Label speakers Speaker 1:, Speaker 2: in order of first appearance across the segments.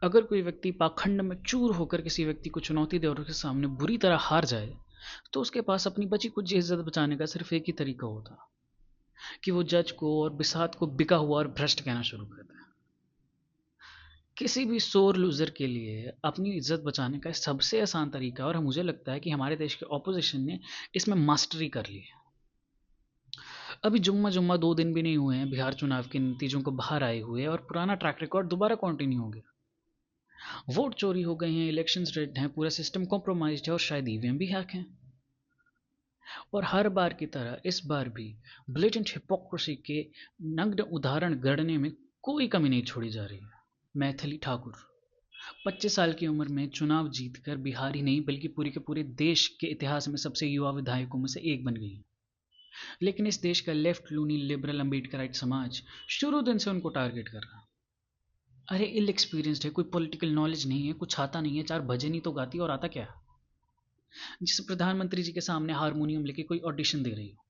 Speaker 1: अगर कोई व्यक्ति पाखंड में चूर होकर किसी व्यक्ति को चुनौती दे और उसके सामने बुरी तरह हार जाए, तो उसके पास अपनी बची कुछ इज्जत बचाने का सिर्फ एक ही तरीका होता कि वो जज को और बिसात को बिका हुआ और भ्रष्ट कहना शुरू कर दे। किसी भी सोर लूजर के लिए अपनी इज्जत बचाने का सबसे आसान तरीका, और मुझे लगता है कि हमारे देश के ऑपोजिशन ने इसमें मास्टरी कर ली है। अभी जुम्मा जुम्मा 2 दिन भी नहीं हुए हैं बिहार चुनाव के नतीजों को बाहर आए हुए, और पुराना ट्रैक रिकॉर्ड दोबारा कंटिन्यू हो गया। वोट चोरी हो गए हैं, इलेक्शंस रिग्ड हैं, पूरा सिस्टम कॉम्प्रोमाइज्ड है और शायद ईवीएम भी हैक हैं। और हर बार की तरह इस बार भी ब्लेटेंट हिपोक्रेसी के नग्न उदाहरण गढ़ने में कोई कमी नहीं छोड़ी जा रही है। मैथिली ठाकुर 25 साल की उम्र में चुनाव जीतकर बिहार ही नहीं बल्कि पूरे के पूरे देश के इतिहास में सबसे युवा विधायकों में से एक बन गई। लेकिन इस देश का लेफ्ट लूनी लिबरल अम्बेडकराइट समाज शुरू दिन से उनको टारगेट कर रहा। अरे इल एक्सपीरियंस्ड है, कोई पॉलिटिकल नॉलेज नहीं है, कुछ आता नहीं है, 4 भजन ही तो गाती है और आता क्या। जिस प्रधानमंत्री जी के सामने हारमोनियम लेके कोई ऑडिशन दे रही हो।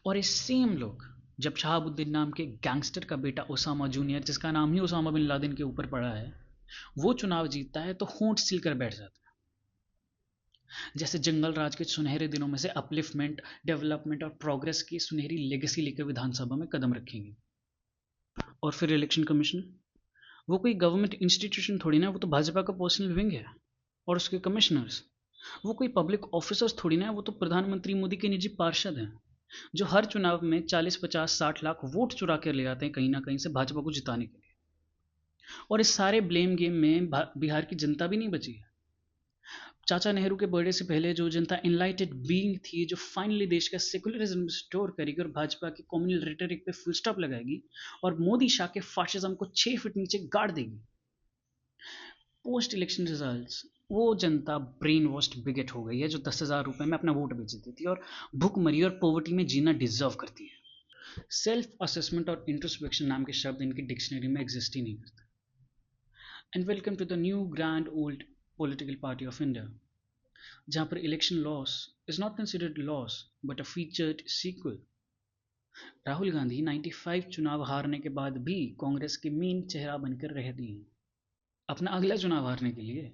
Speaker 1: और ये सेम लोग जब शहाबुद्दीन नाम के गैंगस्टर का बेटा ओसामा जूनियर, जिसका नाम ही ओसामा बिन लादेन के ऊपर पड़ा है, वो चुनाव जीतता है तो होंठ सिलकर बैठ जाता है, जैसे जंगल राज के सुनहरे दिनों में से अपलिफ्टमेंट, डेवलपमेंट और प्रोग्रेस की सुनहरी लेगेसी लेकर विधानसभा में कदम रखेंगे। और फिर इलेक्शन कमीशन, वो कोई गवर्नमेंट इंस्टीट्यूशन थोड़ी ना, वो तो भाजपा का पर्सनल विंग है। और उसके कमिश्नर्स, वो कोई पब्लिक ऑफिसर्स थोड़ी ना है, वो तो प्रधानमंत्री मोदी के निजी पार्षद हैं, जो हर चुनाव में 40, 50, 60 लाख वोट चुरा कर ले आते हैं कहीं ना कहीं से भाजपा को जिताने के लिए। और इस सारे ब्लेम गेम में बिहार की जनता भी नहीं बची है। चाचा नेहरू के बर्थडे से पहले जो जनता इनलाइटेड बीइंग थी, जो फाइनली देश का सेकुलरिज्म स्टोर करेगी और भाजपा की कम्युनल रेटरिक पे फुल स्टॉप लगाएगी और मोदी शाह के फाशिज्म को 6 फीट नीचे गाड़ देगी। पोस्ट इलेक्शन रिजल्ट्स, वो जनता ब्रेन वॉश्ड बिगेट हो गई है जो 10,000 रुपए में अपना वोट बेच देती है और भूखमरी और पॉवर्टी में जीना डिजर्व करती है। सेल्फ असेसमेंट और इंट्रोस्पेक्शन नाम के शब्द इनकी डिक्शनरी में एग्जिस्ट ही नहीं करते। And welcome to the new grand old political party of India, जहां पर election loss is not considered loss but a featured sequel. Rahul Gandhi 95 चुनाव हारने के बाद भी कांग्रेस के मेन चेहरा बनकर रह दिए अपना अगला चुनाव हारने के लिए।